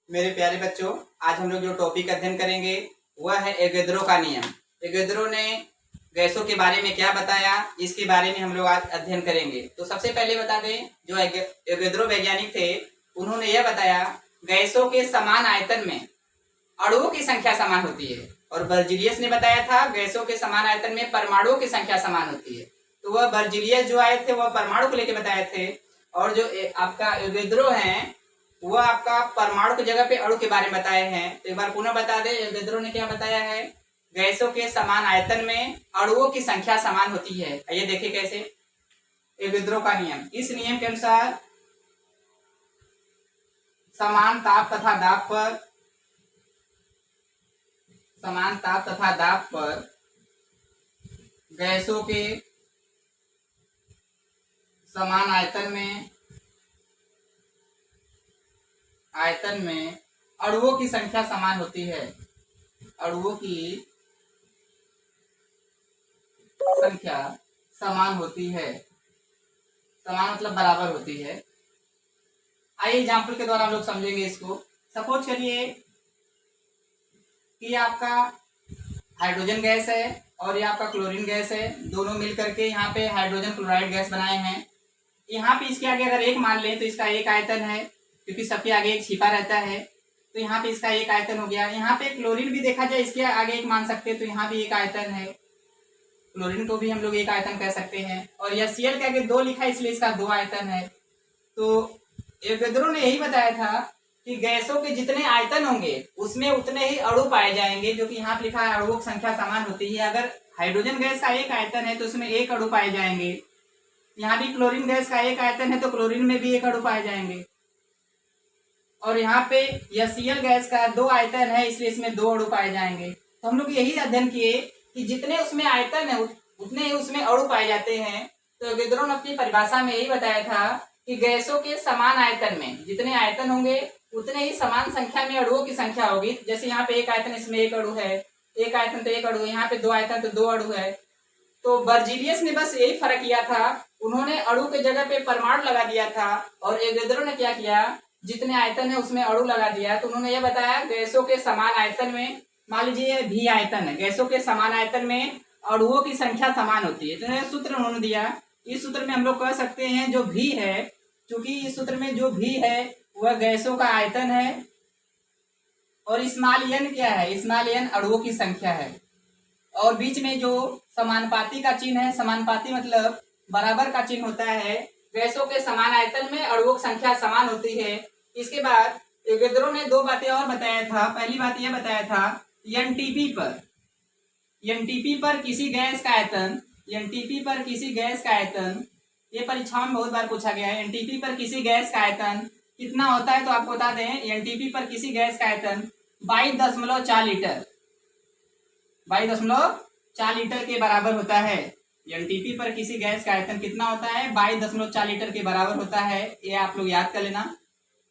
मेरे प्यारे बच्चों, आज हम लोग जो टॉपिक अध्ययन करेंगे वह है एवोगैड्रो का नियम। एवोगैड्रो ने गैसों के बारे में क्या बताया, इसके बारे में हम लोग आज अध्ययन करेंगे। तो सबसे पहले बता दें, जो एवोगैड्रो वैज्ञानिक थे उन्होंने यह बताया गैसों के समान आयतन में अणुओं की संख्या समान होती है, और बर्जीलियस ने बताया था गैसों के समान आयतन में परमाणुओं की संख्या समान होती है। तो वह बर्जीलियस जो आए थे वह परमाणु को लेकर बताए थे, और जो आपका एवोगैड्रो है वह आपका परमाणु की जगह पे अणु के बारे में बताए हैं। तो एक बार पुनः बता दें, एवोगैड्रो ने क्या बताया है, गैसों के समान आयतन में अणुओं की संख्या समान होती है। आइए देखिए कैसे। एवोगैड्रो का नियम, इस नियम के अनुसार समान ताप तथा दाब पर गैसों के समान आयतन में अणुओं की संख्या समान होती है। अणुओं की संख्या समान होती है, समान मतलब बराबर होती है। आइए एग्जाम्पल के द्वारा हम लोग समझेंगे इसको। सपोज करिए कि आपका हाइड्रोजन गैस है और ये आपका क्लोरीन गैस है, दोनों मिल करके यहाँ पे हाइड्रोजन क्लोराइड गैस बनाए हैं। यहाँ पे इसके आगे अगर एक मान लें तो इसका एक आयतन है, क्योंकि सबके आगे एक छिपा रहता है, तो यहाँ पे इसका एक आयतन हो गया। यहाँ पे क्लोरीन भी देखा जाए, इसके आगे एक मान सकते हैं, तो यहाँ भी एक आयतन है, क्लोरीन को भी हम लोग एक आयतन कह सकते हैं। और यह Cl के आगे 2 लिखा है, इसलिए इसका 2 आयतन है। तो एवोगैड्रो ने यही बताया था कि गैसों के जितने आयतन होंगे उसमें उतने ही अणु पाए जाएंगे, जो कि यहाँ पे लिखा है अणुओं की संख्या समान होती है। अगर हाइड्रोजन गैस का एक आयतन है तो उसमें एक अणु पाए जाएंगे। यहाँ भी क्लोरीन गैस का एक आयतन है तो क्लोरीन में भी एक अणु पाए जाएंगे। और यहाँ पे यह Cl गैस का 2 आयतन है, इसलिए इसमें 2 अणु पाए जाएंगे। तो हम लोग यही अध्ययन किए कि जितने उसमें आयतन है उतने ही उसमें अणु पाए जाते हैं। तो एवोगैड्रो ने अपनी परिभाषा में यही बताया था कि गैसों के समान आयतन में जितने आयतन होंगे उतने ही समान संख्या में अणुओं की संख्या होगी। जैसे यहाँ पे एक आयतन, इसमें एक अणु है, एक आयतन तो एक अणु है, यहाँ पे 2 आयतन तो 2 अणु है। तो बर्जीलियस ने बस यही फर्क किया था, उन्होंने अणु के जगह पे परमाणु लगा दिया था, और एवोगैड्रो ने क्या किया, जितने आयतन है उसमें अणु लगा दिया। तो उन्होंने ये बताया गैसों के समान आयतन में, मान लीजिए भी आयतन है, गैसों के समान आयतन में अणुओं की संख्या समान होती है। तो यह सूत्र उन्होंने दिया। इस सूत्र में हम लोग कह सकते हैं जो भी है, क्योंकि इस सूत्र में जो भी है वह गैसों का आयतन है, और स्मॉल n क्या है, स्मॉल n अणुओं की संख्या है। और बीच में जो समानुपाती का चिन्ह है, समानुपाती मतलब बराबर का चिन्ह होता है। गैसों के समान आयतन में अणुओं की संख्या समान होती है। इसके बाद एवोगैड्रो ने 2 बातें और बताया था। पहली बात यह बताया था एनटीपी पर किसी गैस का आयतन, एनटीपी पर किसी गैस का आयतन, ये परीक्षाओं में बहुत बार पूछा गया है। एनटीपी पर किसी गैस का आयतन कितना होता है, तो आपको बता दें एनटीपी पर किसी गैस का आयतन 22.4 लीटर, 22.4 लीटर के बराबर होता है। एनटीपी पर किसी गैस का आयतन कितना होता है, 22.4 लीटर के बराबर होता है। ये आप लोग याद कर लेना,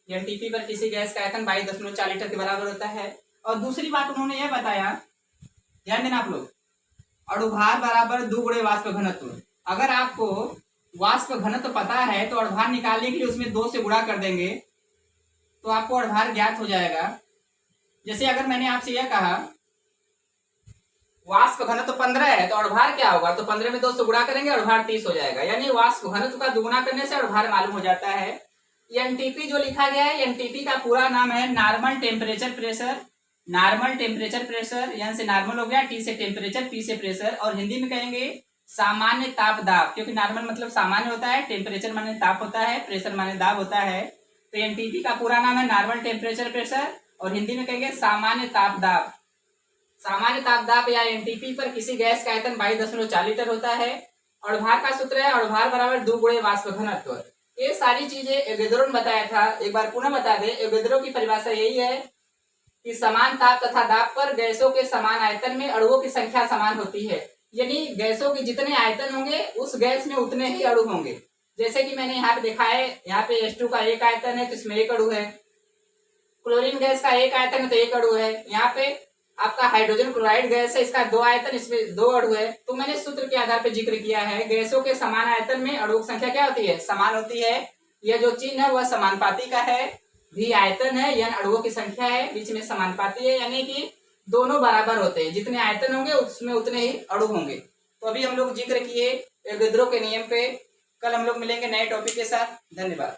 एनटीपी पर किसी गैस का आयतन 22.4 लीटर के बराबर होता है। और दूसरी बात उन्होंने यह बताया, ध्यान देना आप लोग, अणुभार बराबर 2 गुणे वाष्प घनत्व। अगर आपको वाष्प घनत्व पता है तो अणुभार निकालने के लिए उसमें 2 से गुणा कर देंगे तो आपको अणुभार ज्ञात हो जाएगा। जैसे अगर मैंने आपसे यह कहा वाष्प घनत्व 15 है तो अणुभार क्या होगा, तो 15 में 2 से गुणा करेंगे, अणुभार 30 हो जाएगा। यानी वाष्प घनत्व का दुगुना करने से अणुभार मालूम हो जाता है। एनटीपी जो लिखा गया है, एनटीपी का पूरा नाम है normal temperature pressure. Normal temperature pressure, यानी से नॉर्मल हो गया, टी से टेम्परेचर, पी से प्रेशर, और हिंदी में कहेंगे सामान्य ताप दाब, क्योंकि नॉर्मल मतलब सामान्य होता है, टेम्परेचर माने ताप होता है, प्रेशर माने दाब होता है। तो एनटीपी का पूरा नाम है नॉर्मल टेम्परेचर प्रेशर, और हिंदी में कहेंगे सामान्य ताप दाब। सामान्य ताप दाब या एनटीपी पर किसी गैस का आयतन 22.4 लीटर होता है। अणुभार का सूत्र है अणुभार बराबर 2 गुणे वाष्प घनत्व। ये सारी चीजें एवोगैड्रो ने बताया था। एक बार पुनः बता दें, एवोगैड्रो की परिभाषा यही है कि समान ताप तथा दाब पर गैसों के समान आयतन में अणुओं की संख्या समान होती है। यानी गैसों के जितने आयतन होंगे उस गैस में उतने ही अणु होंगे। जैसे कि मैंने यहाँ पे देखा है, यहाँ पे H2 का एक आयतन है तो इसमें एक अणु है, क्लोरीन गैस का एक आयतन है तो एक अणु है, यहाँ पे आपका हाइड्रोजन क्लोराइड गैस है, इसका 2 आयतन, इसमें 2 अणु है। तो मैंने सूत्र के आधार पर जिक्र किया है, गैसों के समान आयतन में अणुओं की संख्या क्या होती है, समान होती है। यह जो चिन्ह है वह समानुपाती का है। भी आयतन है, यन अणुओं की संख्या है, बीच में समानुपाती है, यानी कि दोनों बराबर होते हैं। जितने आयतन होंगे उसमें उतने ही अणु होंगे। तो अभी हम लोग जिक्र किए एवोगैड्रो के नियम पे। कल हम लोग मिलेंगे नए टॉपिक के साथ। धन्यवाद।